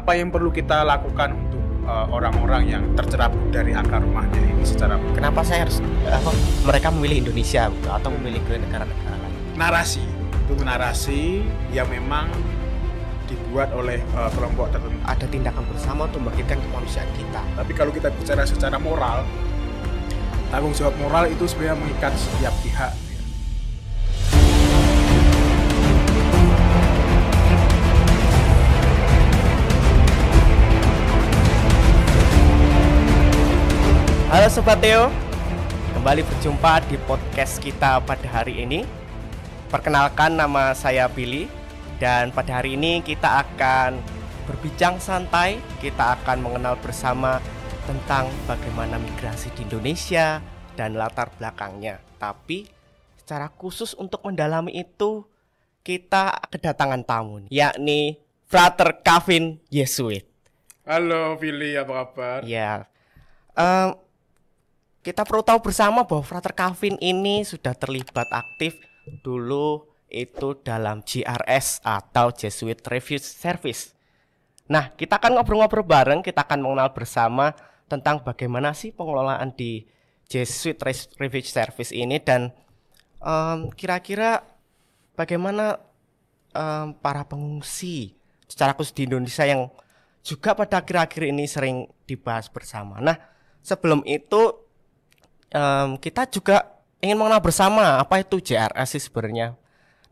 apa yang perlu kita lakukan untuk orang-orang yang tercerabut dari akar rumahnya ini secara Kenapa saya harus mereka memilih Indonesia atau memilih ke negara-negara lain? narasi, itu narasi yang memang dibuat oleh kelompok tertentu. Ada tindakan bersama untuk membangkitkan kemanusiaan kita. Tapi kalau kita bicara secara moral, tanggung jawab moral itu sebenarnya mengikat setiap pihak. Halo Sobat Theo, kembali berjumpa di podcast kita pada hari ini. Perkenalkan, nama saya Billy. Dan pada hari ini kita akan berbincang santai. Kita akan mengenal bersama tentang bagaimana migrasi di Indonesia dan latar belakangnya. Tapi secara khusus untuk mendalami itu, kita kedatangan tamu, yakni Frater Kavin Yesuit. Halo Billy, apa kabar? Ya, kita perlu tahu bersama bahwa Frater Kavin ini sudah terlibat aktif dulu itu dalam JRS atau Jesuit Refuge Service. Nah, kita akan ngobrol-ngobrol bareng, kita akan mengenal bersama tentang bagaimana sih pengelolaan di Jesuit Refuge Service ini dan kira-kira bagaimana para pengungsi secara khusus di Indonesia yang juga pada akhir-akhir ini sering dibahas bersama. Nah, sebelum itu kita juga ingin mengenal bersama apa itu JRS sih sebenarnya.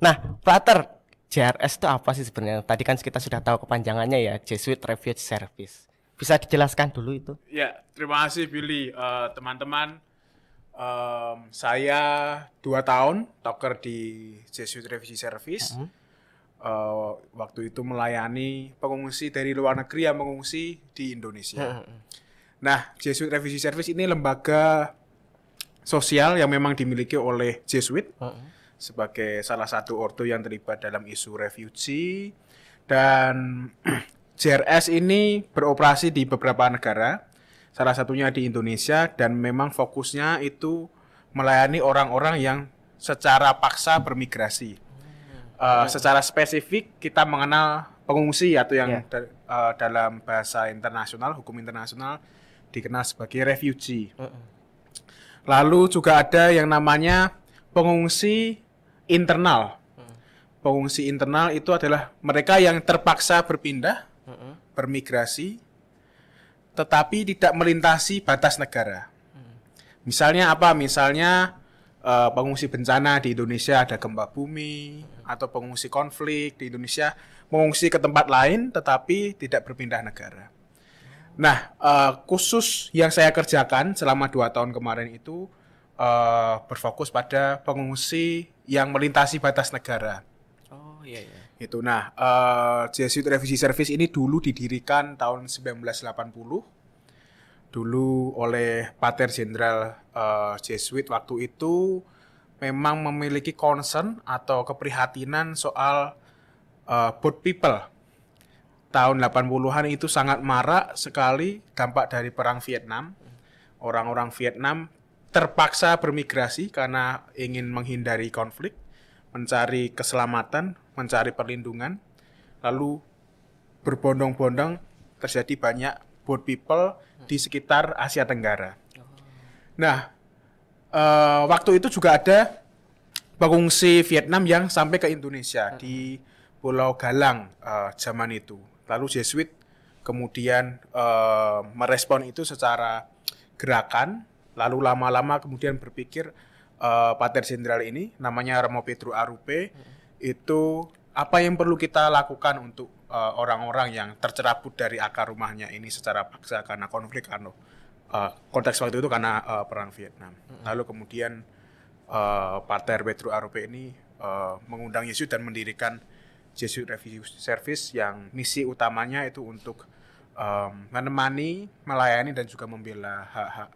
Nah, Frater, JRS itu apa sih sebenarnya? Tadi kan kita sudah tahu kepanjangannya ya, Jesuit Refuge Service. Bisa dijelaskan dulu itu? Ya, terima kasih Billy. Teman-teman, saya 2 tahun toker di Jesuit Refuge Service. Waktu itu melayani pengungsi dari luar negeri yang mengungsi di Indonesia. Nah, Jesuit Refuge Service ini lembaga sosial yang memang dimiliki oleh Jesuit sebagai salah satu ordo yang terlibat dalam isu refugee, dan JRS ini beroperasi di beberapa negara, salah satunya di Indonesia, dan memang fokusnya itu melayani orang-orang yang secara paksa bermigrasi. Secara spesifik kita mengenal pengungsi atau yang dalam bahasa internasional, hukum internasional dikenal sebagai refugee. Lalu juga ada yang namanya pengungsi internal. Pengungsi internal itu adalah mereka yang terpaksa berpindah, bermigrasi, tetapi tidak melintasi batas negara. Misalnya apa? Misalnya pengungsi bencana di Indonesia, ada gempa bumi, atau pengungsi konflik di Indonesia, mengungsi ke tempat lain tetapi tidak berpindah negara. Nah, khusus yang saya kerjakan selama 2 tahun kemarin itu berfokus pada pengungsi yang melintasi batas negara. Oh iya iya. Itu. Nah, Jesuit Refugee Service ini dulu didirikan tahun 1980. Dulu oleh Pater Jenderal Jesuit waktu itu memang memiliki concern atau keprihatinan soal boat people. Tahun 80-an itu sangat marak sekali dampak dari perang Vietnam. Orang-orang Vietnam terpaksa bermigrasi karena ingin menghindari konflik, mencari keselamatan, mencari perlindungan. Lalu berbondong-bondong terjadi banyak boat people di sekitar Asia Tenggara. Nah, waktu itu juga ada pengungsi Vietnam yang sampai ke Indonesia di Pulau Galang zaman itu. Lalu Jesuit kemudian merespon itu secara gerakan, lalu lama-lama kemudian berpikir Pater Jenderal ini, namanya Romo Pedro Arrupe, itu apa yang perlu kita lakukan untuk orang-orang yang tercerabut dari akar rumahnya ini secara paksa karena konflik, konteks waktu itu karena perang Vietnam. Lalu kemudian Pater Pedro Arrupe ini mengundang Yesus dan mendirikan Jesuit Refuge Service yang misi utamanya itu untuk menemani, melayani, dan juga membela hak-hak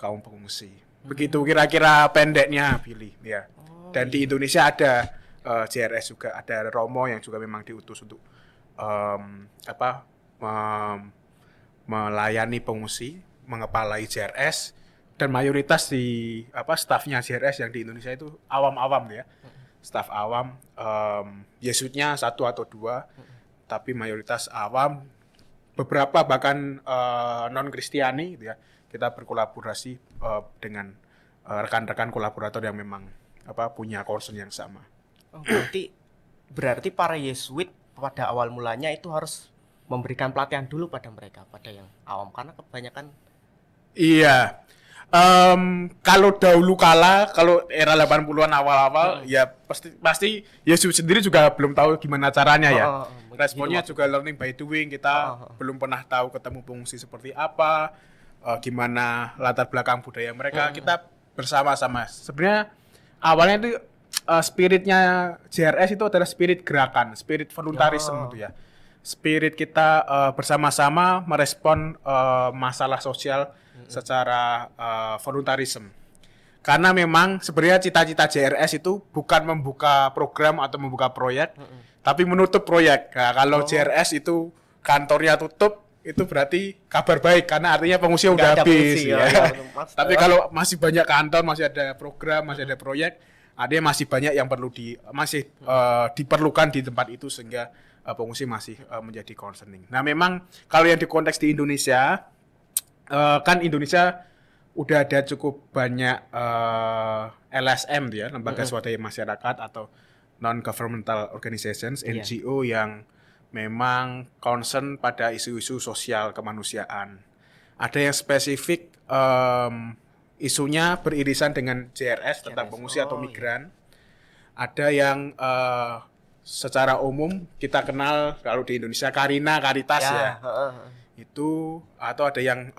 kaum pengungsi. Begitu kira-kira pendeknya, Billy. Ya. Dan di Indonesia ada JRS juga, ada Romo yang juga memang diutus untuk melayani pengungsi, mengepalai JRS, dan mayoritas di stafnya JRS yang di Indonesia itu awam-awam ya. Staf awam, Yesuitnya 1 atau 2, tapi mayoritas awam beberapa bahkan non Kristiani gitu ya. Kita berkolaborasi dengan rekan-rekan kolaborator yang memang punya concern yang sama. Oh, berarti para Yesuit pada awal mulanya itu harus memberikan pelatihan dulu pada mereka, pada yang awam, karena kebanyakan. Iya. Kalau dahulu kala, kalau era 80-an awal-awal, ya pasti Yesus sendiri juga belum tahu gimana caranya ya. Responnya juga learning by doing. Kita belum pernah tahu ketemu pengungsi seperti apa, gimana latar belakang budaya mereka. Kita bersama-sama. Sebenarnya awalnya itu spiritnya JRS itu adalah spirit gerakan, spirit voluntarism gitu ya. Spirit kita bersama-sama merespon masalah sosial secara voluntarism. Karena memang sebenarnya cita-cita JRS itu bukan membuka program atau membuka proyek, tapi menutup proyek. Nah, kalau JRS itu kantornya tutup, itu berarti kabar baik karena artinya pengungsi udah habis. Tapi kalau masih banyak kantor, masih ada program, masih ada proyek, artinya masih banyak yang perlu diperlukan di tempat itu sehingga pengungsi masih menjadi concerning. Nah, memang kalau yang di konteks di Indonesia, kan Indonesia udah ada cukup banyak LSM ya, lembaga swadaya masyarakat atau non-governmental organizations, NGO yang memang concern pada isu-isu sosial kemanusiaan. Ada yang spesifik isunya beririsan dengan JRS tentang pengungsi atau migran. Ada yang secara umum kita kenal kalau di Indonesia Caritas ya. Itu atau ada yang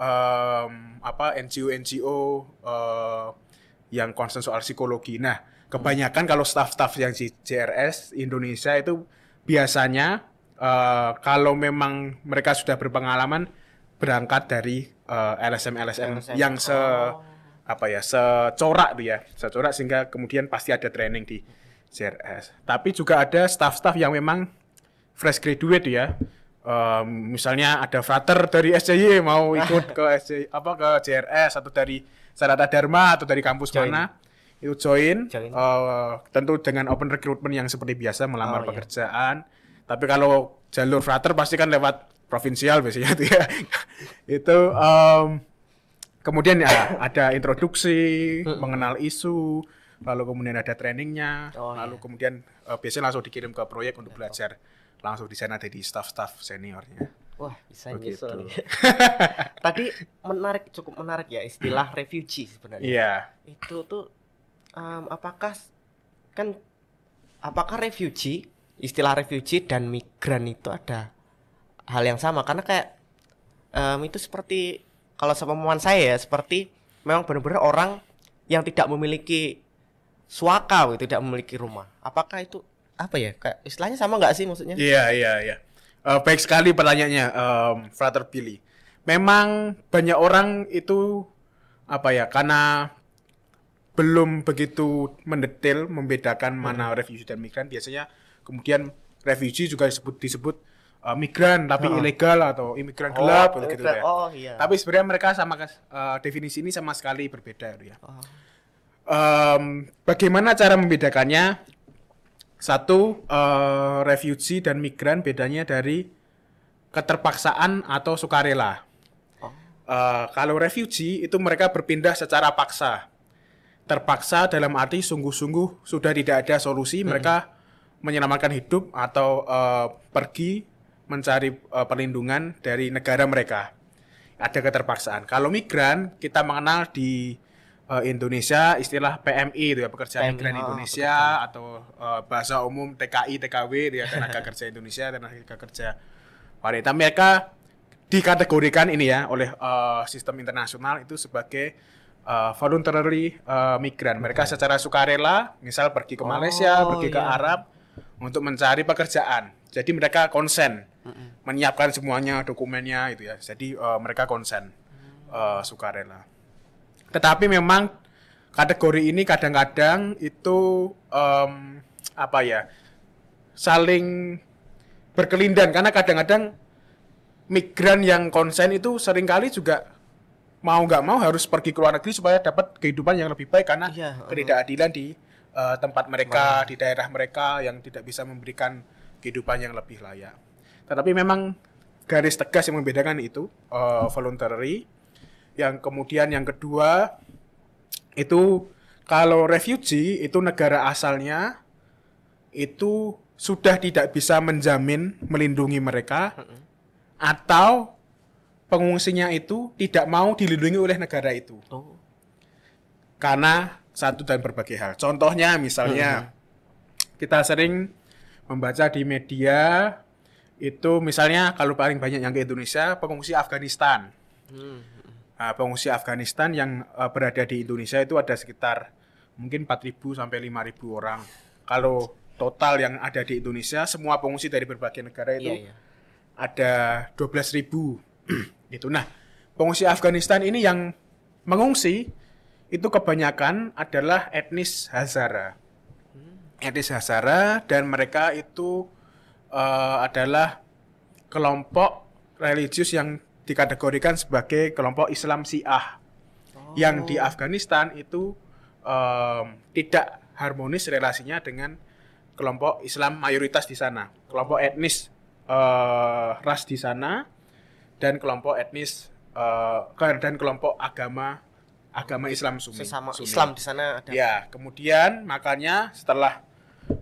NGO yang concern soal psikologi. Nah, kebanyakan kalau staff-staff yang di JRS Indonesia itu biasanya kalau memang mereka sudah berpengalaman berangkat dari LSM yang secorak tuh ya, secorak sehingga kemudian pasti ada training di JRS. Tapi juga ada staff-staff yang memang fresh graduate ya. Misalnya ada frater dari SCY mau ikut ke ke JRS atau dari Sanata Dharma atau dari kampus mana itu join. Tentu dengan open recruitment yang seperti biasa melamar pekerjaan. Tapi kalau jalur frater pasti kan lewat provinsial biasanya itu ya. Itu kemudian ya ada introduksi mengenal isu, lalu kemudian ada trainingnya, lalu kemudian biasanya langsung dikirim ke proyek untuk belajar langsung di sana jadi staff-staff seniornya. Wah, bisa nyusul nih. Tadi cukup menarik ya istilah refugee sebenarnya. Iya. Itu tuh apakah refugee, istilah refugee dan migran itu ada hal yang sama? Karena kayak itu seperti kalau sepemahaman saya ya, seperti memang benar-benar orang yang tidak memiliki suaka, tidak memiliki rumah. Apakah itu apa ya, kayak istilahnya sama nggak sih maksudnya? Iya. Baik sekali pertanyaannya, Frater Billy. Memang banyak orang itu karena belum begitu mendetail membedakan mana refugee dan migran. Biasanya kemudian refugee juga disebut migran tapi ilegal atau imigran gelap gitu ya. Iya. Tapi sebenarnya mereka sama definisi ini sama sekali berbeda ya. Bagaimana cara membedakannya? Satu, refugee dan migran bedanya dari keterpaksaan atau sukarela. Kalau refugee itu mereka berpindah secara paksa. Terpaksa dalam arti sungguh-sungguh sudah tidak ada solusi, mereka menyelamatkan hidup atau pergi mencari perlindungan dari negara mereka. Ada keterpaksaan. Kalau migran, kita mengenal di Indonesia istilah PMI itu ya, pekerja migran Indonesia atau bahasa umum TKI TKW ya, tenaga kerja Indonesia, tenaga kerja wanita. Mereka dikategorikan ini ya oleh sistem internasional itu sebagai voluntary migran. Mereka secara sukarela misal pergi ke Malaysia, pergi ke Arab untuk mencari pekerjaan. Jadi mereka konsen menyiapkan semuanya dokumennya itu ya. Jadi mereka konsen sukarela. Tetapi memang kategori ini kadang-kadang itu saling berkelindan karena kadang-kadang migran yang konsen itu seringkali juga mau nggak mau harus pergi ke luar negeri supaya dapat kehidupan yang lebih baik karena ketidakadilan di tempat mereka, di daerah mereka yang tidak bisa memberikan kehidupan yang lebih layak. Tetapi memang garis tegas yang membedakan itu voluntary. Yang kemudian yang kedua itu kalau refugee itu negara asalnya itu sudah tidak bisa menjamin melindungi mereka atau pengungsinya itu tidak mau dilindungi oleh negara itu. Karena satu dan berbagai hal. Contohnya misalnya kita sering membaca di media itu misalnya kalau paling banyak yang ke Indonesia pengungsi Afghanistan. Nah, pengungsi Afghanistan yang berada di Indonesia itu ada sekitar mungkin 4.000 sampai 5.000 orang. Kalau total yang ada di Indonesia semua pengungsi dari berbagai negara itu ada 12.000 gitu. Nah, pengungsi Afghanistan ini yang mengungsi itu kebanyakan adalah etnis Hazara. Etnis Hazara dan mereka itu adalah kelompok religius yang dikategorikan sebagai kelompok Islam Syiah. Yang di Afghanistan itu tidak harmonis relasinya dengan kelompok Islam mayoritas di sana. Kelompok etnis ras di sana dan kelompok etnis dan kelompok agama Islam Sunni. Islam di sana ada. Ya, kemudian makanya setelah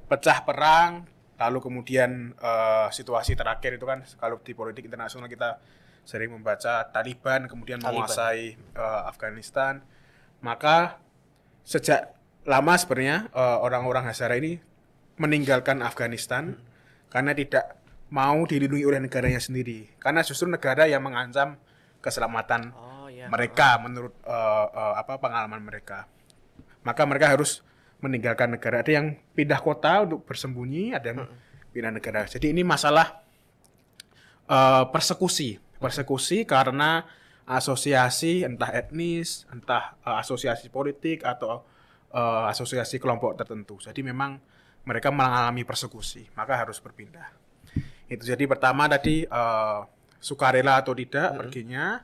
pecah perang, lalu kemudian situasi terakhir itu kan kalau di politik internasional kita sering membaca Taliban kemudian menguasai Afghanistan. Maka sejak lama sebenarnya orang-orang Hazara ini meninggalkan Afghanistan karena tidak mau dilindungi oleh negaranya sendiri. Karena justru negara yang mengancam keselamatan mereka menurut pengalaman mereka. Maka mereka harus meninggalkan negara. Ada yang pindah kota untuk bersembunyi, ada yang pindah negara. Jadi ini masalah persekusi karena asosiasi entah etnis, entah asosiasi politik atau asosiasi kelompok tertentu. Jadi memang mereka mengalami persekusi, maka harus berpindah. Itu jadi pertama tadi sukarela atau tidak perginya.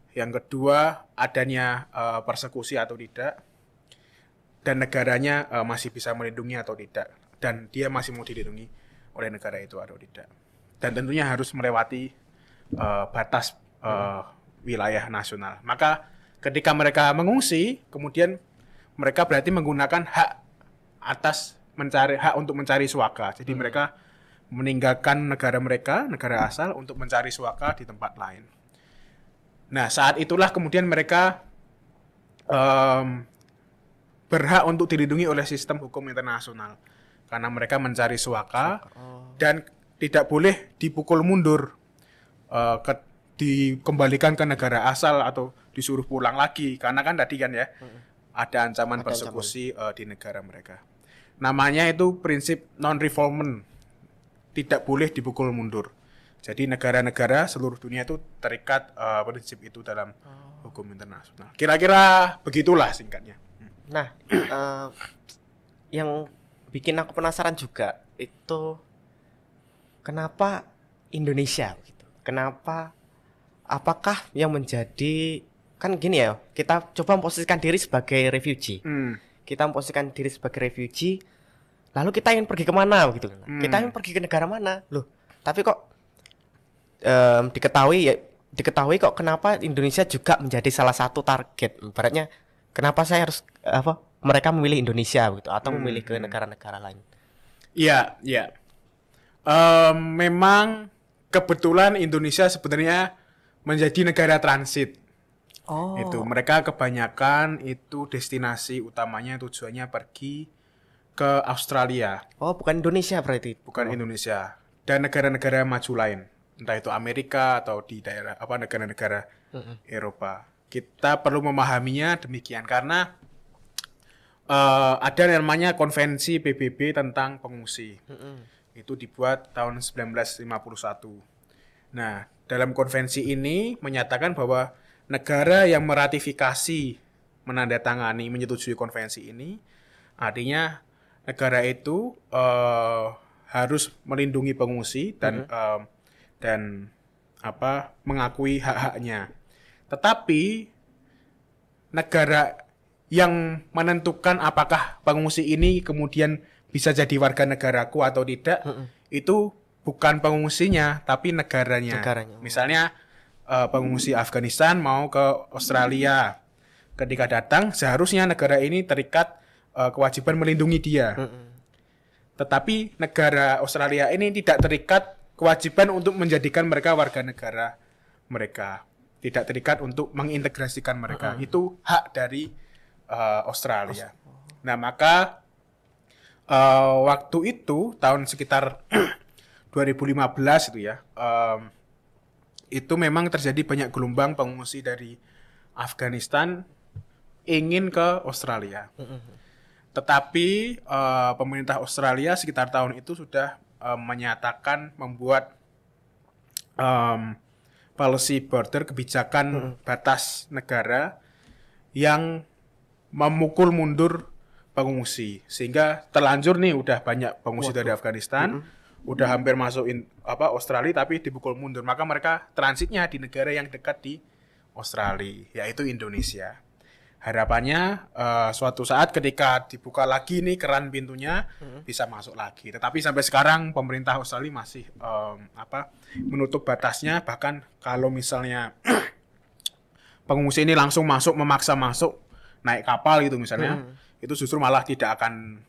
Yang kedua adanya persekusi atau tidak. Dan negaranya masih bisa melindungi atau tidak. Dan dia masih mau dilindungi oleh negara itu atau tidak. Dan tentunya harus melewati batas wilayah nasional. Maka ketika mereka mengungsi, kemudian mereka berarti menggunakan hak untuk mencari suaka. Jadi mereka meninggalkan negara mereka, negara asal untuk mencari suaka di tempat lain. Nah, saat itulah kemudian mereka berhak untuk dilindungi oleh sistem hukum internasional. Karena mereka mencari suaka dan tidak boleh dipukul mundur, dikembalikan ke negara asal atau disuruh pulang lagi. Karena kan tadi kan ya, ada ancaman persekusi di negara mereka. Namanya itu prinsip non-refoulement, tidak boleh dipukul mundur. Jadi negara-negara seluruh dunia itu terikat prinsip itu dalam hukum internasional. Kira-kira begitulah singkatnya. Nah, yang bikin aku penasaran juga itu kenapa Indonesia gitu? Kenapa? Apakah yang menjadi kan gini ya? Kita coba memposisikan diri sebagai refugee. Kita memposisikan diri sebagai refugee. Lalu kita ingin pergi kemana gitu? Kita ingin pergi ke negara mana? Loh, tapi kok diketahui kok kenapa Indonesia juga menjadi salah satu target. Ibaratnya kenapa saya harus mereka memilih Indonesia gitu atau memilih ke negara-negara lain? Iya. Memang kebetulan Indonesia sebenarnya menjadi negara transit. Itu mereka kebanyakan itu destinasi utamanya tujuannya pergi ke Australia. Bukan Indonesia berarti. Bukan Indonesia. Dan negara-negara maju lain, entah itu Amerika atau di daerah negara-negara Eropa. Kita perlu memahaminya demikian karena ada namanya konvensi PBB tentang pengungsi. Itu dibuat tahun 1951. Nah, dalam konvensi ini menyatakan bahwa negara yang meratifikasi, menandatangani, menyetujui konvensi ini, artinya negara itu harus melindungi pengungsi dan mengakui hak-haknya. Tetapi negara yang menentukan apakah pengungsi ini kemudian bisa jadi warga negaraku atau tidak, itu bukan pengungsinya tapi negaranya. Misalnya pengungsi Afghanistan mau ke Australia, ketika datang seharusnya negara ini terikat kewajiban melindungi dia. Tetapi negara Australia ini tidak terikat kewajiban untuk menjadikan mereka warga negara mereka, tidak terikat untuk mengintegrasikan mereka. Itu hak dari Australia. Nah, maka waktu itu tahun sekitar 2015 itu ya, itu memang terjadi banyak gelombang pengungsi dari Afghanistan ingin ke Australia. Tetapi pemerintah Australia sekitar tahun itu sudah menyatakan membuat policy border, kebijakan batas negara yang memukul mundur pengungsi, sehingga terlanjur nih udah banyak pengungsi dari Afghanistan, udah hampir masuk Australia tapi dipukul mundur, maka mereka transitnya di negara yang dekat di Australia, yaitu Indonesia. Harapannya suatu saat ketika dibuka lagi nih keran pintunya bisa masuk lagi. Tetapi sampai sekarang pemerintah Australia masih menutup batasnya, bahkan kalau misalnya pengungsi ini langsung masuk, memaksa masuk naik kapal gitu misalnya, itu justru malah tidak akan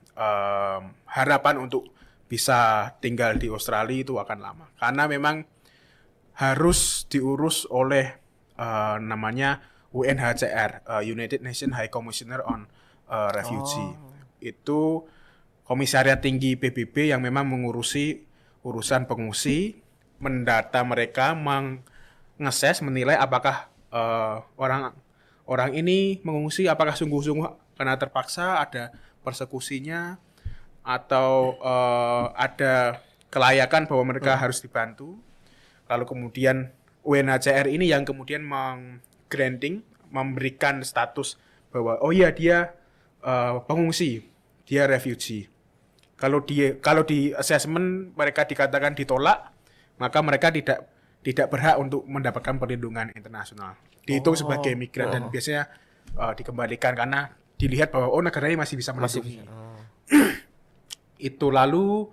harapan untuk bisa tinggal di Australia itu akan lama. Karena memang harus diurus oleh namanya UNHCR, United Nations High Commissioner on Refugee. Itu komisariat tinggi PBB yang memang mengurusi urusan pengungsi, mendata mereka, mengeses, menilai apakah orang ini mengungsi, apakah sungguh-sungguh karena terpaksa, ada persekusinya, atau ada kelayakan bahwa mereka harus dibantu. Lalu kemudian UNHCR ini yang kemudian granting, memberikan status bahwa oh iya dia pengungsi, dia refugee. Kalau di assessment mereka dikatakan ditolak, maka mereka tidak berhak untuk mendapatkan perlindungan internasional. Dihitung sebagai migran dan biasanya dikembalikan karena dilihat bahwa negaranya masih bisa melindungi. Itu lalu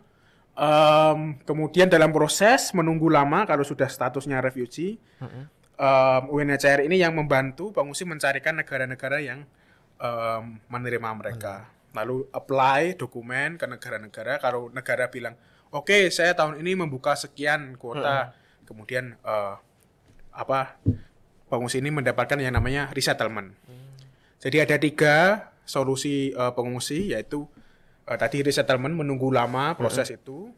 kemudian dalam proses menunggu lama kalau sudah statusnya refugee, UNHCR ini yang membantu pengungsi mencarikan negara-negara yang menerima mereka. Lalu apply dokumen ke negara-negara. Kalau negara bilang, oke, saya tahun ini membuka sekian kuota, kemudian pengungsi ini mendapatkan yang namanya resettlement. Jadi ada 3 solusi pengungsi, yaitu tadi resettlement, menunggu lama proses itu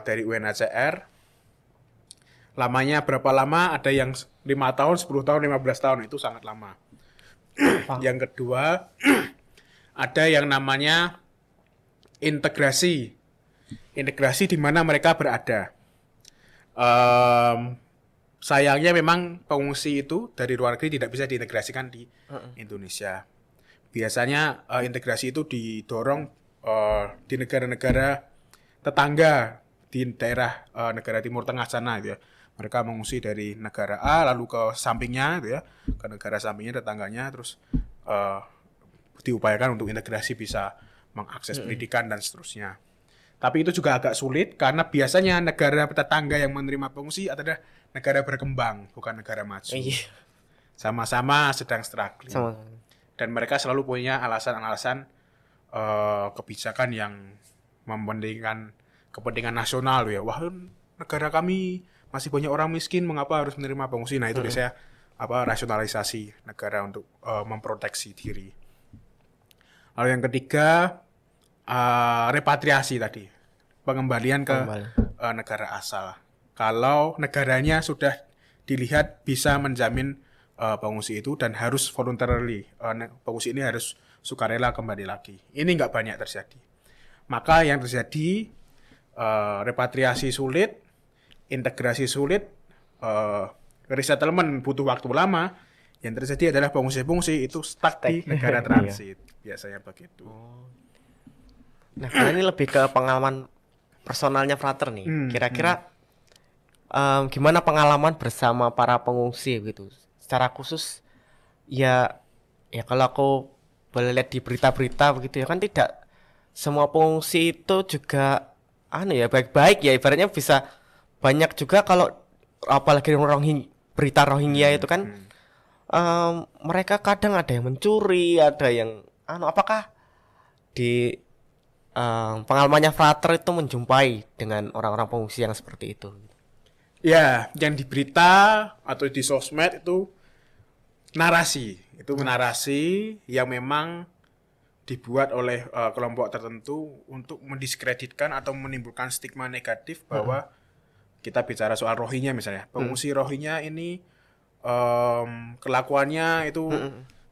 dari UNHCR. Lamanya berapa lama? Ada yang 5 tahun, 10 tahun, 15 tahun, itu sangat lama. Yang kedua, ada yang namanya integrasi. Integrasi di mana mereka berada. Sayangnya memang pengungsi itu dari luar negeri tidak bisa diintegrasikan di Indonesia. Biasanya integrasi itu didorong di negara-negara tetangga, di daerah negara Timur Tengah sana gitu ya. Mereka mengungsi dari negara A lalu ke sampingnya gitu ya, ke negara sampingnya tetangganya, terus diupayakan untuk integrasi, bisa mengakses pendidikan dan seterusnya. Tapi itu juga agak sulit karena biasanya negara tetangga yang menerima pengungsi adalah negara berkembang, bukan negara maju. Sama-sama sedang struggling. Dan mereka selalu punya alasan-alasan kebijakan yang mementingkan kepentingan nasional ya. Wah, negara kami masih banyak orang miskin, mengapa harus menerima pengungsi? Nah, itu biasanya rasionalisasi negara untuk memproteksi diri. Lalu yang ketiga, repatriasi tadi, pengembalian ke negara asal. Kalau negaranya sudah dilihat bisa menjamin pengungsi itu dan harus voluntarily, pengungsi ini harus sukarela kembali lagi. Ini nggak banyak terjadi. Maka yang terjadi repatriasi sulit, integrasi sulit, resettlement butuh waktu lama. Yang terjadi adalah pengungsi-pengungsi itu stuck di negara transit. Biasanya begitu. Nah, karena ini lebih ke pengalaman personalnya Frater nih. Kira-kira gimana pengalaman bersama para pengungsi gitu? Secara khusus ya kalau aku boleh lihat di berita-berita begitu ya, kan tidak semua pengungsi itu juga baik-baik ya, ibaratnya bisa banyak juga kalau apalagi berita Rohingya itu kan mereka kadang ada yang mencuri, ada yang apakah di pengalamannya Frater itu menjumpai dengan orang-orang pengungsi yang seperti itu? Ya, yang di berita atau di sosmed itu narasi yang memang dibuat oleh kelompok tertentu untuk mendiskreditkan atau menimbulkan stigma negatif bahwa kita bicara soal Rohingya misalnya, pengungsi Rohingya ini kelakuannya itu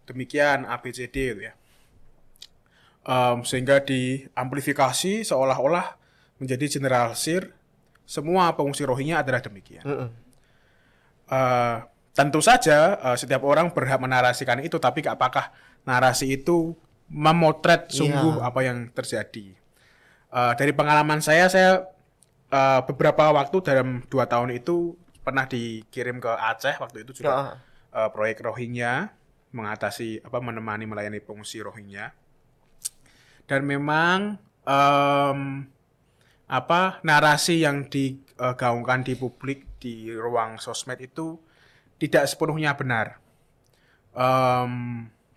demikian ABCD gitu ya, sehingga diamplifikasi seolah-olah menjadi generalisir semua pengungsi Rohingya adalah demikian. Tentu saja setiap orang berhak menarasikan itu, tapi apakah narasi itu memotret sungguh apa yang terjadi? Dari pengalaman saya beberapa waktu dalam 2 tahun itu pernah dikirim ke Aceh, waktu itu juga proyek Rohingya mengatasi menemani melayani pengungsi Rohingya. Dan memang narasi yang digaungkan di publik di ruang sosmed itu tidak sepenuhnya benar.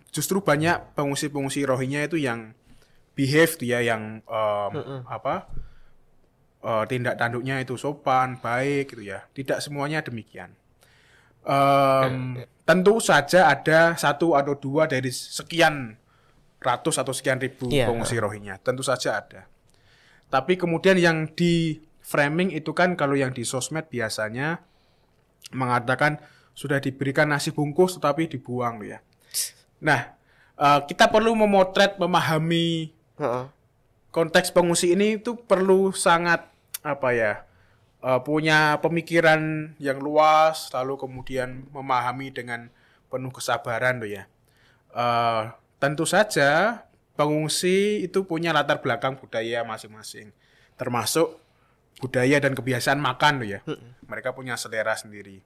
Justru banyak pengungsi Rohingya itu yang behave ya, yang tindak tanduknya itu sopan, baik gitu ya. Tidak semuanya demikian. Tentu saja ada 1 atau 2 dari sekian ratus atau sekian ribu pengungsi Rohingya. Tentu saja ada. Tapi kemudian yang di framing itu kan, kalau yang di sosmed biasanya mengatakan sudah diberikan nasi bungkus tetapi dibuang ya. Nah, kita perlu memahami konteks pengungsi ini itu perlu sangat punya pemikiran yang luas, lalu kemudian memahami dengan penuh kesabaran tuh ya. Tentu saja pengungsi itu punya latar belakang budaya masing-masing, termasuk budaya dan kebiasaan makan tuh ya. Mereka punya selera sendiri.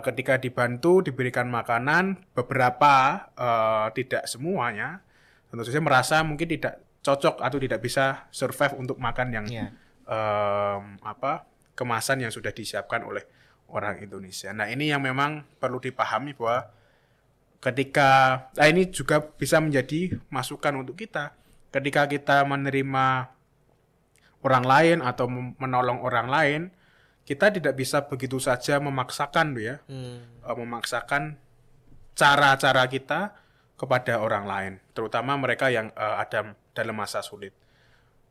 Ketika dibantu diberikan makanan, beberapa tidak semuanya tentu saja merasa mungkin tidak cocok atau tidak bisa survive untuk makan yang kemasan yang sudah disiapkan oleh orang Indonesia. Nah, ini yang memang perlu dipahami bahwa ini juga bisa menjadi masukan untuk kita ketika kita menerima orang lain atau menolong orang lain. Kita tidak bisa begitu saja memaksakan tuh ya, memaksakan cara-cara kita kepada orang lain, terutama mereka yang ada dalam masa sulit.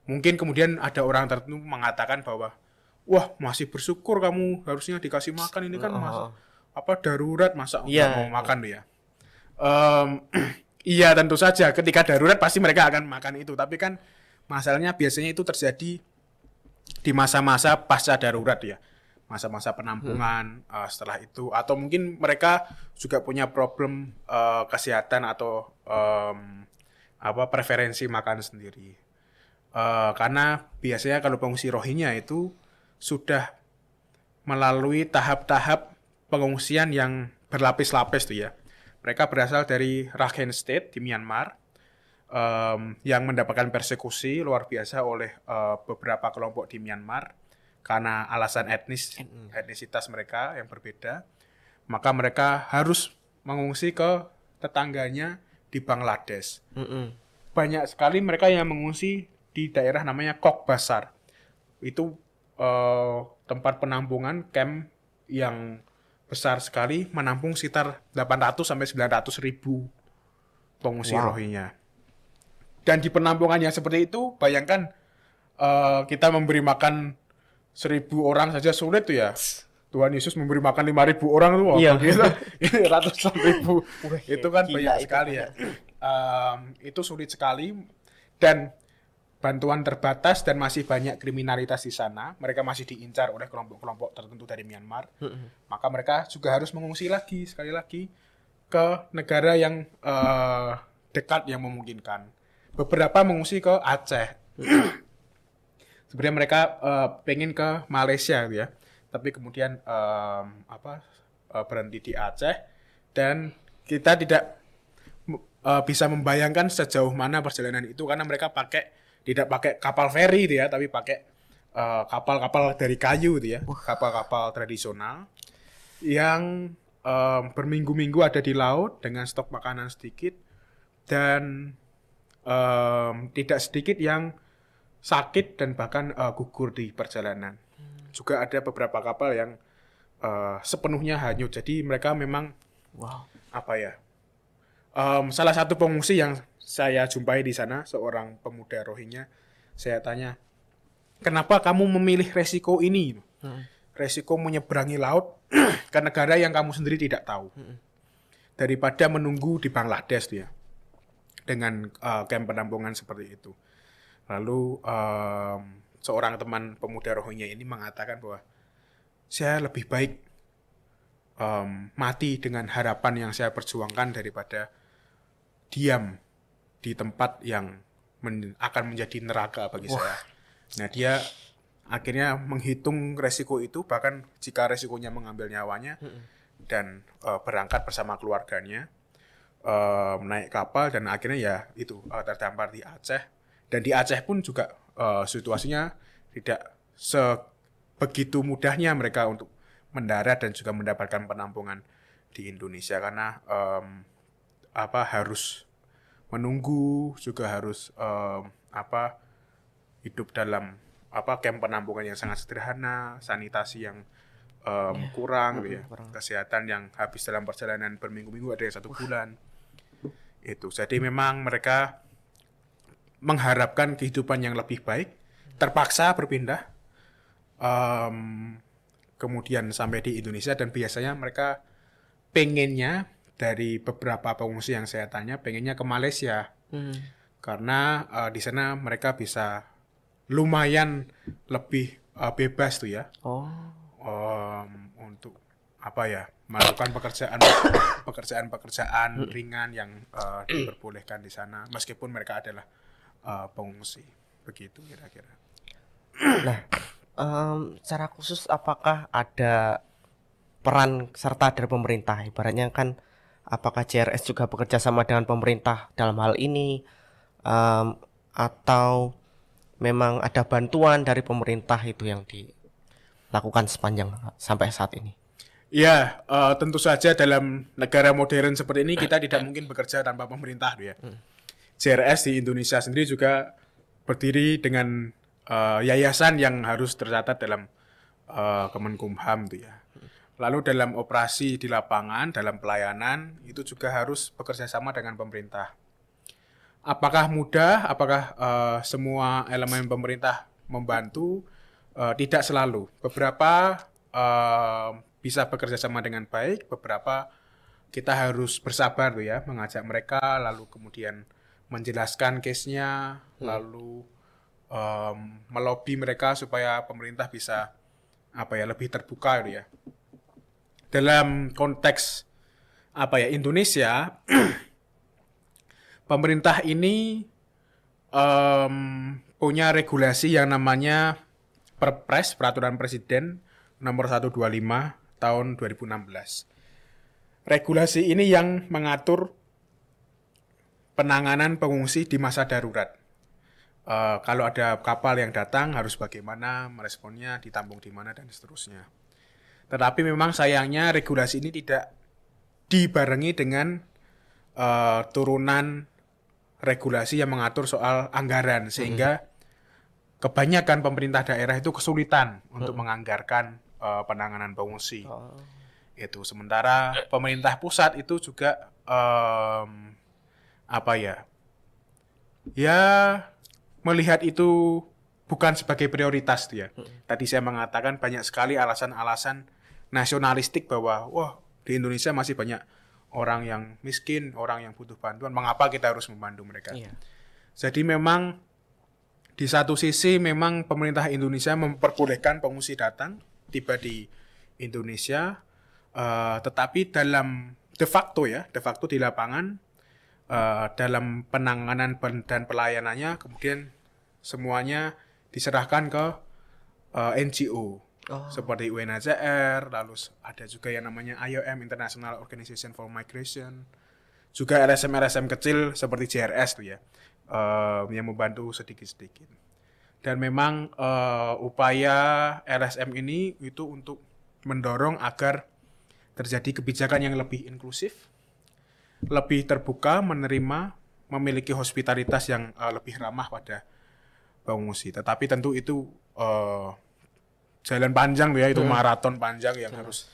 Mungkin kemudian ada orang tertentu mengatakan bahwa, wah masih bersyukur kamu harusnya dikasih makan, ini kan darurat, masa nggak mau makan tuh ya. Iya tentu saja ketika darurat pasti mereka akan makan itu, tapi kan masalahnya biasanya itu terjadi di masa-masa pasca darurat ya, masa-masa penampungan. Setelah itu, atau mungkin mereka juga punya problem kesehatan atau preferensi makan sendiri. Karena biasanya kalau pengungsi Rohingya itu sudah melalui tahap-tahap pengungsian yang berlapis-lapis tuh ya. Mereka berasal dari Rakhine State di Myanmar, yang mendapatkan persekusi luar biasa oleh beberapa kelompok di Myanmar karena alasan etnisitas mereka yang berbeda. Maka mereka harus mengungsi ke tetangganya di Bangladesh. Banyak sekali mereka yang mengungsi di daerah namanya Cox's Bazar. Itu tempat penampungan, camp yang besar sekali, menampung sekitar 800 sampai 900 ribu pengungsi Rohingya. Dan di penampungan yang seperti itu, bayangkan kita memberi makan 1.000 orang saja sulit tuh ya. Tuhan Yesus memberi makan 5.000 orang tuh, ini ratusan ribu. Itu kan banyak sekali ya. Itu sulit sekali, dan bantuan terbatas, dan masih banyak kriminalitas di sana. Mereka masih diincar oleh kelompok-kelompok tertentu dari Myanmar. Maka mereka juga harus mengungsi lagi, sekali lagi, ke negara yang dekat yang memungkinkan. Beberapa mengungsi ke Aceh. Sebenarnya mereka pengen ke Malaysia ya, tapi kemudian berhenti di Aceh, dan kita tidak bisa membayangkan sejauh mana perjalanan itu karena mereka tidak pakai kapal feri ya, tapi pakai kapal-kapal dari kayu itu ya, kapal-kapal tradisional yang berminggu-minggu ada di laut dengan stok makanan sedikit dan tidak sedikit yang sakit dan bahkan gugur di perjalanan. Juga ada beberapa kapal yang sepenuhnya hanyut. Jadi mereka memang salah satu pengungsi yang saya jumpai di sana, seorang pemuda Rohingya, saya tanya, kenapa kamu memilih resiko ini? Resiko menyeberangi laut ke negara yang kamu sendiri tidak tahu. Daripada menunggu di Bangladesh dia dengan kamp penampungan seperti itu. Lalu seorang teman pemuda Rohingya ini mengatakan bahwa saya lebih baik mati dengan harapan yang saya perjuangkan daripada diam di tempat yang akan menjadi neraka bagi saya. Nah, dia akhirnya menghitung resiko itu, bahkan jika resikonya mengambil nyawanya, dan berangkat bersama keluarganya, naik kapal, dan akhirnya ya itu terdampar di Aceh. Dan di Aceh pun juga situasinya tidak sebegitu mudahnya mereka untuk mendarat dan juga mendapatkan penampungan di Indonesia, karena harus menunggu, juga harus hidup dalam kamp penampungan yang sangat sederhana, sanitasi yang kurang, gitu ya, kesehatan yang habis dalam perjalanan berminggu-minggu, ada yang 1 bulan. Itu jadi memang mereka mengharapkan kehidupan yang lebih baik, terpaksa berpindah, kemudian sampai di Indonesia, dan biasanya mereka pengennya, dari beberapa pengungsi yang saya tanya, pengennya ke Malaysia, karena di sana mereka bisa lumayan lebih bebas tuh ya, untuk melakukan pekerjaan ringan yang diperbolehkan di sana, meskipun mereka adalah pengungsi, begitu kira-kira. Nah, secara khusus apakah ada peran serta dari pemerintah? Ibaratnya kan, apakah JRS juga bekerja sama dengan pemerintah dalam hal ini, atau memang ada bantuan dari pemerintah itu yang dilakukan sepanjang sampai saat ini? Ya, tentu saja dalam negara modern seperti ini kita tidak mungkin bekerja tanpa pemerintah, ya. JRS di Indonesia sendiri juga berdiri dengan yayasan yang harus tercatat dalam Kemenkumham, tuh ya. Lalu dalam operasi di lapangan, dalam pelayanan, itu juga harus bekerja sama dengan pemerintah. Apakah mudah? Apakah semua elemen pemerintah membantu? Tidak selalu. Beberapa bisa bekerja sama dengan baik, beberapa kita harus bersabar tuh ya, mengajak mereka, lalu kemudian menjelaskan case-nya, lalu melobi mereka supaya pemerintah bisa lebih terbuka gitu ya. Dalam konteks Indonesia, pemerintah ini punya regulasi yang namanya Perpres, Peraturan Presiden nomor 125 tahun 2016. Regulasi ini yang mengatur penanganan pengungsi di masa darurat. Kalau ada kapal yang datang harus bagaimana meresponnya, ditampung di mana, dan seterusnya. Tetapi memang sayangnya regulasi ini tidak dibarengi dengan turunan regulasi yang mengatur soal anggaran, sehingga kebanyakan pemerintah daerah itu kesulitan untuk menganggarkan penanganan pengungsi. Itu sementara pemerintah pusat itu juga melihat itu bukan sebagai prioritas dia. Tadi saya mengatakan banyak sekali alasan-alasan nasionalistik bahwa di Indonesia masih banyak orang yang miskin, orang yang butuh bantuan, mengapa kita harus membantu mereka. Jadi memang di satu sisi memang pemerintah Indonesia memperbolehkan pengungsi datang, tiba di Indonesia, tetapi dalam de facto di lapangan, dalam penanganan dan pelayanannya kemudian semuanya diserahkan ke NGO seperti UNHCR, lalu ada juga yang namanya IOM, International Organization for Migration, juga LSM kecil seperti JRS tuh ya, yang membantu sedikit-sedikit. Dan memang upaya LSM ini itu untuk mendorong agar terjadi kebijakan yang lebih inklusif, lebih terbuka, menerima, memiliki hospitalitas yang lebih ramah pada pengungsi. Tetapi tentu itu jalan panjang ya, itu maraton panjang yang harus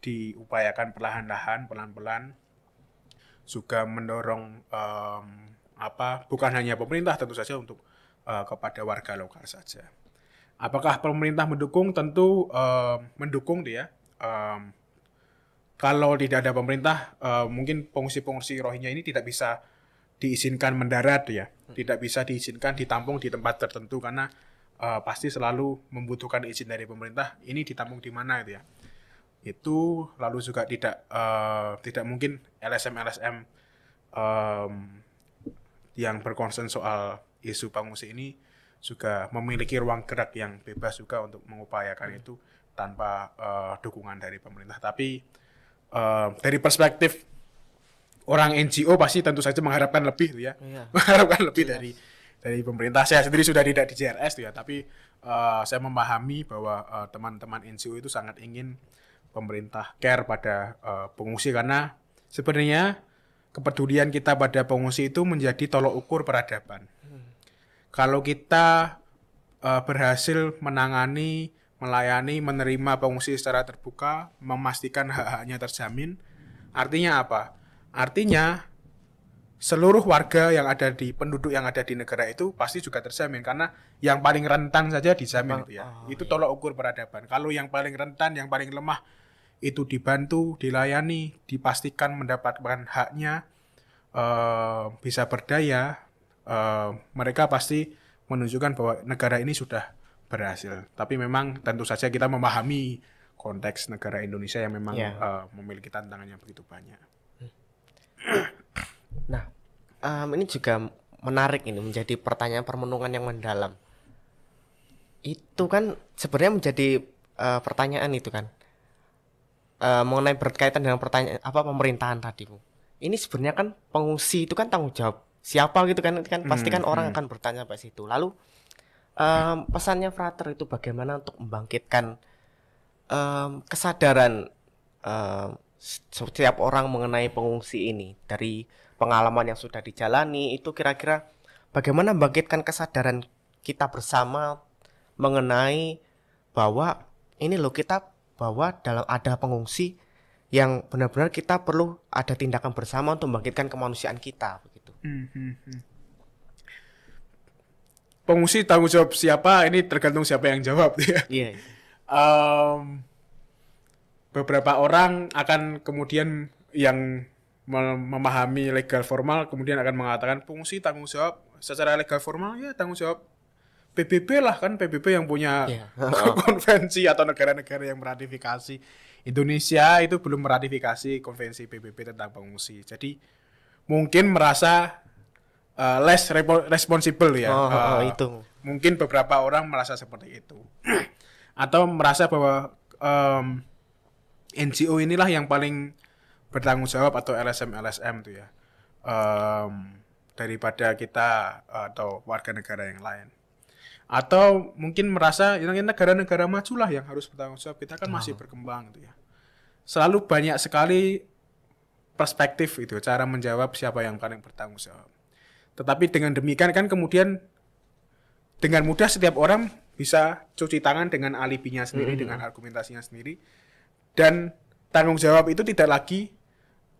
diupayakan perlahan-lahan, pelan-pelan. Juga mendorong bukan hanya pemerintah tentu saja untuk kepada warga lokal saja. Apakah pemerintah mendukung? Tentu mendukung dia. Kalau tidak ada pemerintah, mungkin pengungsi-pengungsi Rohingya ini tidak bisa diizinkan mendarat ya, tidak bisa diizinkan ditampung di tempat tertentu karena pasti selalu membutuhkan izin dari pemerintah. Ini ditampung di mana itu ya? Itu lalu juga tidak mungkin LSM yang berkonsen soal isu pengungsi ini juga memiliki ruang gerak yang bebas juga untuk mengupayakan itu tanpa dukungan dari pemerintah. Tapi dari perspektif orang NGO pasti tentu saja mengharapkan lebih ya, mengharapkan lebih dari pemerintah. Saya sendiri sudah tidak di JRS ya, tapi saya memahami bahwa teman-teman NGO itu sangat ingin pemerintah care pada pengungsi karena sebenarnya kepedulian kita pada pengungsi itu menjadi tolok ukur peradaban. Kalau kita berhasil menangani, melayani, menerima pengungsi secara terbuka, memastikan hak-haknya terjamin, artinya apa? Artinya seluruh warga yang ada di penduduk yang ada di negara itu pasti juga terjamin karena yang paling rentan saja dijamin itu ya. Itu tolok ukur peradaban. Kalau yang paling rentan, yang paling lemah itu dibantu, dilayani, dipastikan mendapatkan haknya, bisa berdaya, mereka pasti menunjukkan bahwa negara ini sudah berhasil. Tapi memang tentu saja kita memahami konteks negara Indonesia yang memang memiliki tantangan yang begitu banyak. Nah, ini juga menarik ini menjadi pertanyaan permenungan yang mendalam. Itu kan sebenarnya menjadi pertanyaan itu kan mengenai berkaitan dengan pertanyaan pemerintahan tadi. Ini sebenarnya kan pengungsi itu kan tanggung jawab siapa gitu kan pasti kan orang akan bertanya pada situ. Lalu pesannya Frater itu bagaimana untuk membangkitkan kesadaran setiap orang mengenai pengungsi ini dari pengalaman yang sudah dijalani itu kira-kira bagaimana membangkitkan kesadaran kita bersama mengenai bahwa ini loh bahwa dalam ada pengungsi yang benar-benar kita perlu ada tindakan bersama untuk membangkitkan kemanusiaan kita begitu. Pengungsi tanggung jawab siapa ini tergantung siapa yang jawab ya. Iya. Beberapa orang akan kemudian yang memahami legal formal kemudian akan mengatakan pengungsi tanggung jawab secara legal formal ya tanggung jawab PBB lah kan PBB yang punya konvensi atau negara-negara yang meratifikasi. Indonesia itu belum meratifikasi konvensi PBB tentang pengungsi. Jadi mungkin merasa less responsible ya. Itu. Mungkin beberapa orang merasa seperti itu. Atau merasa bahwa NGO inilah yang paling bertanggung jawab atau LSM itu ya. Daripada kita atau warga negara yang lain. Atau mungkin merasa yang negara-negara maju lah yang harus bertanggung jawab. Kita kan masih berkembang gitu ya. Selalu banyak sekali perspektif itu, cara menjawab siapa yang paling bertanggung jawab. Tetapi dengan demikian kan kemudian dengan mudah setiap orang bisa cuci tangan dengan alibinya sendiri, dengan argumentasinya sendiri. Dan tanggung jawab itu tidak lagi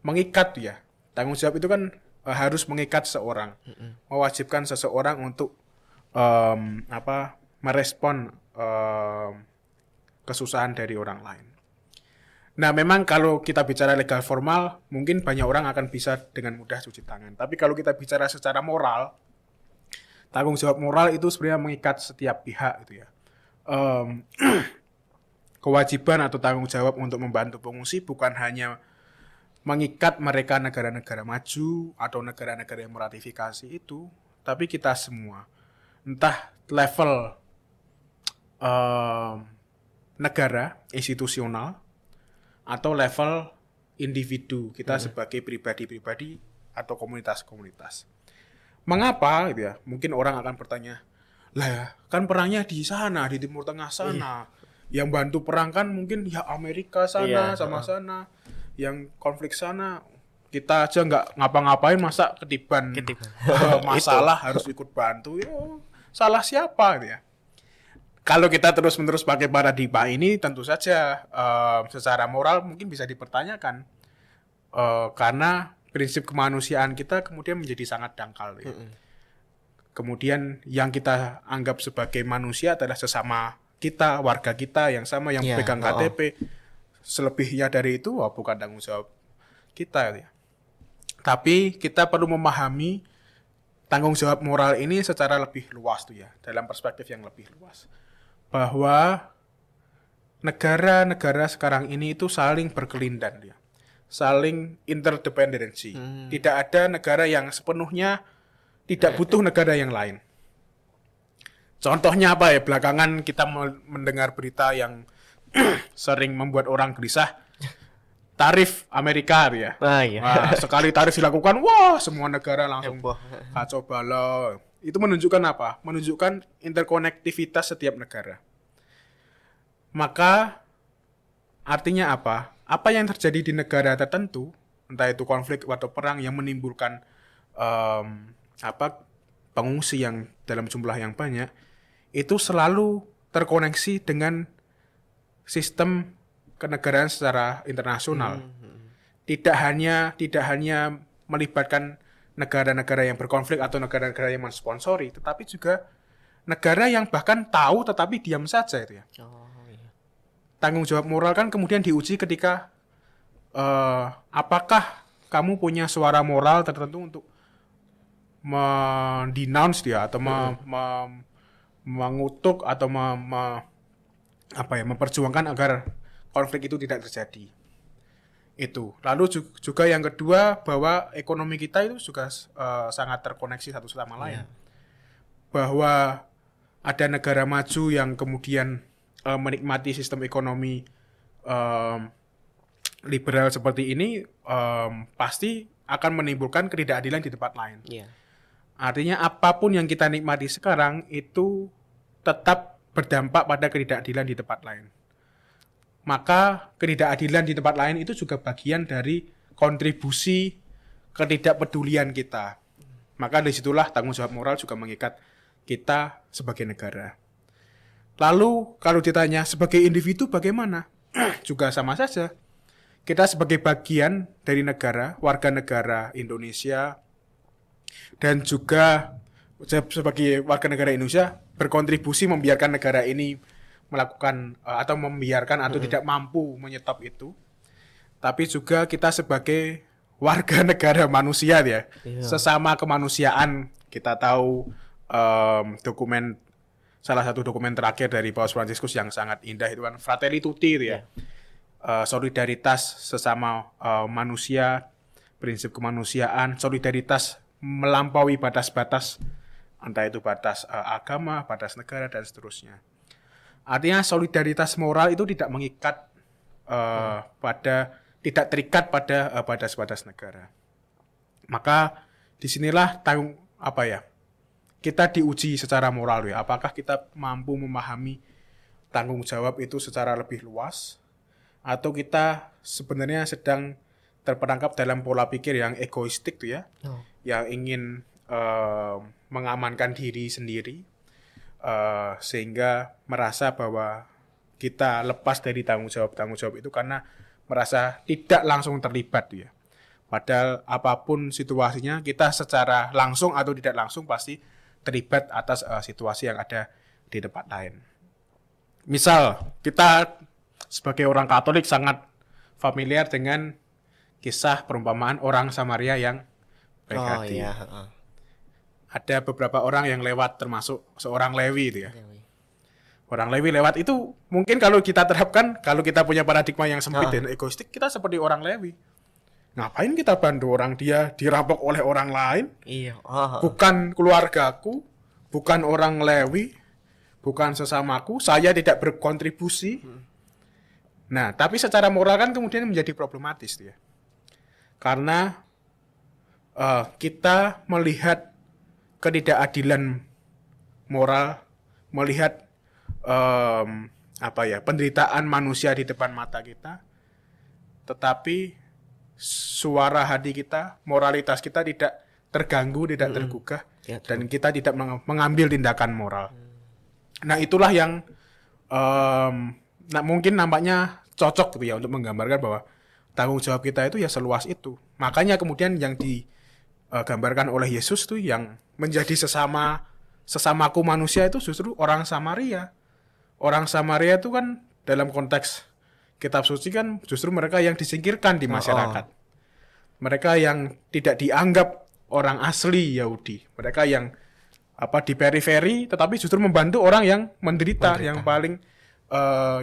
mengikat ya. Tanggung jawab itu kan harus mengikat seorang. Mewajibkan seseorang untuk merespon kesusahan dari orang lain. Nah, memang kalau kita bicara legal formal, mungkin banyak orang akan bisa dengan mudah cuci tangan. Tapi kalau kita bicara secara moral, tanggung jawab moral itu sebenarnya mengikat setiap pihak gitu ya. Kewajiban atau tanggung jawab untuk membantu pengungsi bukan hanya mengikat mereka negara-negara maju atau negara-negara yang meratifikasi itu, tapi kita semua. Entah level negara, institusional, atau level individu, kita sebagai pribadi-pribadi atau komunitas-komunitas. Mengapa gitu ya? Mungkin orang akan bertanya, Lah, kan perangnya di sana, di Timur Tengah sana. Yang bantu perang kan mungkin ya Amerika sana sama sana. Yang konflik sana, kita aja nggak ngapa-ngapain masa ketiban masalah harus ikut bantu. Ya, salah siapa gitu ya. Kalau kita terus-menerus pakai paradigma ini, tentu saja secara moral mungkin bisa dipertanyakan. Karena prinsip kemanusiaan kita kemudian menjadi sangat dangkal. Ya. Kemudian yang kita anggap sebagai manusia adalah sesama kita, warga kita yang sama, yang pegang KTP. Selebihnya dari itu bukan tanggung jawab kita. Ya. Tapi kita perlu memahami tanggung jawab moral ini secara lebih luas tuh ya, dalam perspektif yang lebih luas. Bahwa negara-negara sekarang ini itu saling berkelindan ya. Saling interdependensi. Tidak ada negara yang sepenuhnya tidak butuh negara yang lain. Contohnya apa ya? Belakangan kita mendengar berita yang sering membuat orang gelisah. Tarif Amerika ya. Nah, sekali tarif dilakukan, wah semua negara langsung kacau balau. Itu menunjukkan apa? Menunjukkan interkonektivitas setiap negara. Maka artinya apa? Apa yang terjadi di negara tertentu, entah itu konflik atau perang yang menimbulkan pengungsi yang dalam jumlah yang banyak, itu selalu terkoneksi dengan sistem kenegaraan secara internasional. Tidak hanya melibatkan negara-negara yang berkonflik atau negara-negara yang mensponsori, tetapi juga negara yang bahkan tahu tetapi diam saja itu ya. Tanggung jawab moral kan kemudian diuji ketika apakah kamu punya suara moral tertentu untuk mendenounce dia atau mengutuk atau memperjuangkan agar konflik itu tidak terjadi. Itu. Lalu juga yang kedua bahwa ekonomi kita itu juga sangat terkoneksi satu sama lain. Bahwa ada negara maju yang kemudian menikmati sistem ekonomi liberal seperti ini, pasti akan menimbulkan ketidakadilan di tempat lain. Artinya apapun yang kita nikmati sekarang itu tetap berdampak pada ketidakadilan di tempat lain. Maka ketidakadilan di tempat lain itu juga bagian dari kontribusi ketidakpedulian kita. Maka disitulah tanggung jawab moral juga mengikat kita sebagai negara. Lalu kalau ditanya sebagai individu bagaimana? Juga sama saja. Kita sebagai bagian dari negara, warga negara Indonesia, dan juga sebagai warga negara Indonesia berkontribusi membiarkan negara ini melakukan atau tidak mampu menyetop itu. Tapi juga kita sebagai warga negara manusia ya, sesama kemanusiaan. Kita tahu salah satu dokumen terakhir dari Paus Fransiskus yang sangat indah itu kan Fratelli Tutti itu ya. Solidaritas sesama manusia, prinsip kemanusiaan, solidaritas melampaui batas-batas, entah itu batas agama, batas negara, dan seterusnya. Artinya solidaritas moral itu tidak mengikat tidak terikat pada batas-batas negara. Maka disinilah kita diuji secara moral ya. Apakah kita mampu memahami tanggung jawab itu secara lebih luas, atau kita sebenarnya sedang terperangkap dalam pola pikir yang egoistik tuh ya, yang ingin mengamankan diri sendiri, sehingga merasa bahwa kita lepas dari tanggung jawab itu karena merasa tidak langsung terlibat tuh ya. Padahal apapun situasinya, kita secara langsung atau tidak langsung pasti terlibat atas situasi yang ada di tempat lain. Misal kita sebagai orang Katolik sangat familiar dengan kisah perumpamaan orang Samaria yang baik hati. Ada beberapa orang yang lewat, termasuk seorang Lewi itu ya. Orang Lewi lewat itu mungkin kalau kita terapkan, kalau kita punya paradigma yang sempit dan egoistik, kita seperti orang Lewi. Ngapain kita bantu orang, dia dirampok oleh orang lain? Bukan keluargaku, bukan orang Lewi, bukan sesamaku, saya tidak berkontribusi. Nah, tapi secara moral kan kemudian menjadi problematis ya. Karena kita melihat ketidakadilan moral, melihat penderitaan manusia di depan mata kita, tetapi suara hati kita, moralitas kita tidak terganggu, tidak tergugah, dan kita tidak mengambil tindakan moral. Nah, itulah yang mungkin nampaknya cocok gitu ya untuk menggambarkan bahwa tanggung jawab kita itu ya seluas itu. Makanya kemudian yang digambarkan oleh Yesus tuh yang menjadi sesamaku manusia itu justru orang Samaria. Orang Samaria itu kan dalam konteks kitab suci kan justru mereka yang disingkirkan di masyarakat. Mereka yang tidak dianggap orang asli Yahudi. Mereka yang di periferi tetapi justru membantu orang yang menderita. Yang paling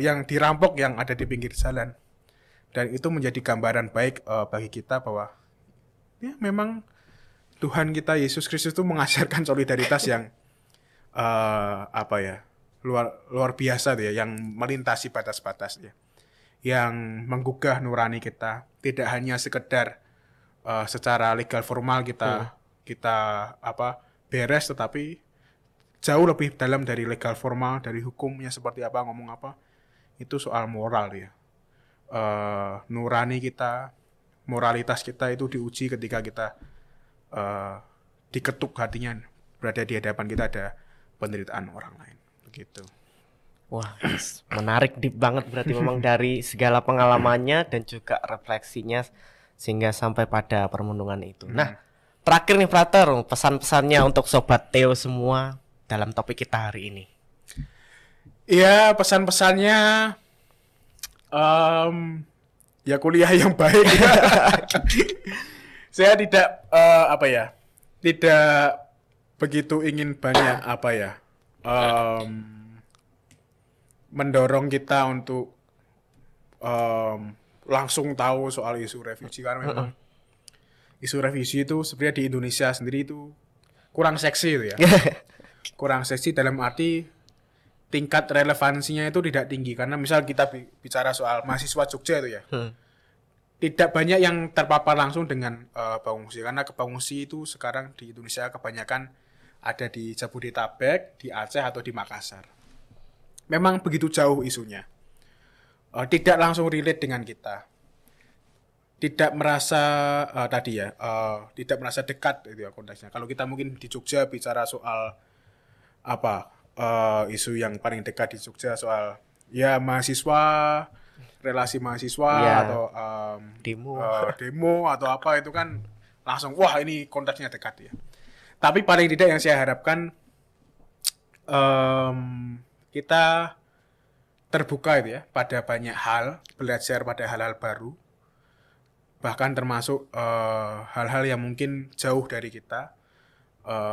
yang dirampok, yang ada di pinggir jalan. Dan itu menjadi gambaran baik bagi kita bahwa ya memang Tuhan kita Yesus Kristus itu mengajarkan solidaritas yang luar biasa ya, yang melintasi batas-batas ya, yang menggugah nurani kita, tidak hanya sekedar secara legal formal kita beres, tetapi jauh lebih dalam dari legal formal, dari hukumnya seperti apa, ngomong apa, itu soal moral ya. Nurani kita, moralitas kita itu diuji ketika kita diketuk hatinya, berada di hadapan kita ada penderitaan orang lain. Begitu. Wah, menarik, deep banget berarti memang dari segala pengalamannya dan juga refleksinya sehingga sampai pada permenungan itu. Nah, terakhir nih Frater, pesan-pesannya untuk Sobat Theo semua dalam topik kita hari ini. Iya, pesan-pesannya ya kuliah yang baik. Saya tidak tidak begitu ingin banyak mendorong kita untuk langsung tahu soal isu refugee, karena memang isu refugee itu sebenarnya di Indonesia sendiri itu kurang seksi itu ya. Kurang seksi dalam arti tingkat relevansinya itu tidak tinggi, karena misal kita bicara soal mahasiswa Jogja itu ya. Tidak banyak yang terpapar langsung dengan pengungsi, karena pengungsi itu sekarang di Indonesia kebanyakan ada di Jabodetabek, di Aceh atau di Makassar. Memang begitu jauh isunya. Tidak langsung relate dengan kita. Tidak merasa tidak merasa dekat itu ya konteksnya. Kalau kita mungkin di Jogja bicara soal isu yang paling dekat di Jogja soal ya mahasiswa, relasi mahasiswa atau demo atau apa, itu kan langsung wah ini konteksnya dekat ya. Tapi paling tidak yang saya harapkan kita terbuka itu ya pada banyak hal, belajar pada hal-hal baru, bahkan termasuk hal-hal yang mungkin jauh dari kita,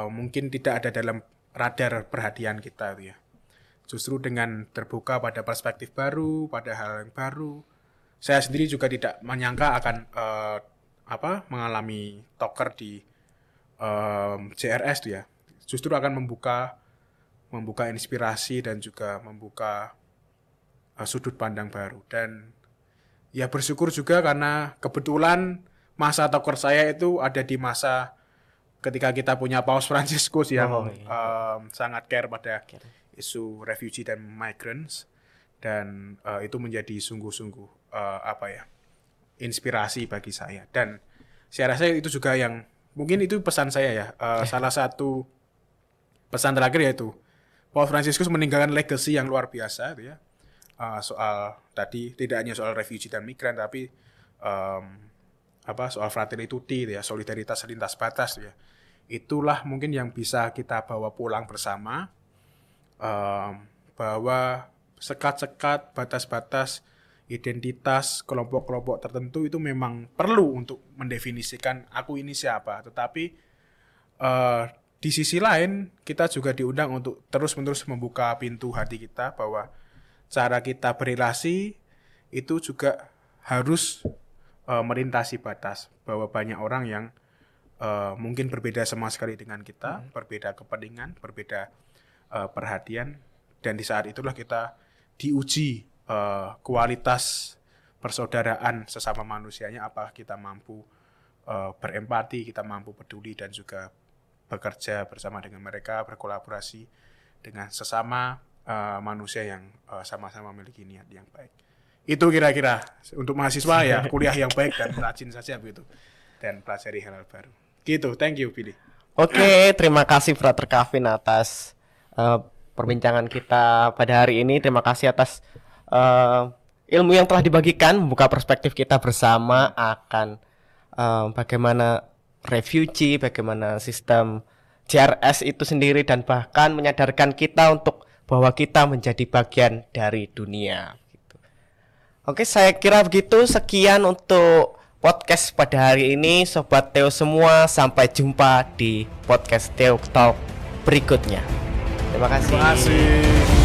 mungkin tidak ada dalam radar perhatian kita itu ya. Justru dengan terbuka pada perspektif baru, pada hal yang baru, saya sendiri juga tidak menyangka akan mengalami toker di JRS itu ya. Justru akan membuka inspirasi dan juga membuka sudut pandang baru. Dan ya bersyukur juga karena kebetulan masa toker saya itu ada di masa ketika kita punya Paus Fransiskus yang sangat care pada isu refugee dan migrants, dan itu menjadi sungguh-sungguh inspirasi bagi saya. Dan saya rasa itu juga yang mungkin itu pesan saya ya. Salah satu pesan terakhir yaitu Paus Fransiskus meninggalkan legacy yang luar biasa itu ya. Soal tadi tidak hanya soal refugee dan migran, tapi soal Fratelli Tutti ya, solidaritas lintas batas ya. Itulah mungkin yang bisa kita bawa pulang bersama, bahwa sekat-sekat, batas-batas, identitas kelompok-kelompok tertentu itu memang perlu untuk mendefinisikan aku ini siapa. Tetapi di sisi lain kita juga diundang untuk terus-menerus membuka pintu hati kita, bahwa cara kita berrelasi itu juga harus melintasi batas, bahwa banyak orang yang mungkin berbeda sama sekali dengan kita, berbeda kepentingan, berbeda perhatian, dan di saat itulah kita diuji kualitas persaudaraan sesama manusianya, apakah kita mampu berempati, kita mampu peduli dan juga bekerja bersama dengan mereka, berkolaborasi dengan sesama manusia yang sama-sama memiliki niat yang baik. Itu kira-kira untuk mahasiswa ya, kuliah yang baik dan rajin saja begitu. Dan pelajari hal baru. Gitu, thank you Billy. Oke, terima kasih Frater Kavin atas perbincangan kita pada hari ini. Terima kasih atas ilmu yang telah dibagikan, membuka perspektif kita bersama akan bagaimana refugee, bagaimana sistem JRS itu sendiri, dan bahkan menyadarkan kita untuk bahwa kita menjadi bagian dari dunia. Gitu. Oke, saya kira begitu. Sekian untuk podcast pada hari ini, Sobat Theo semua. Sampai jumpa di podcast Theo Talk berikutnya. Terima kasih. Terima kasih.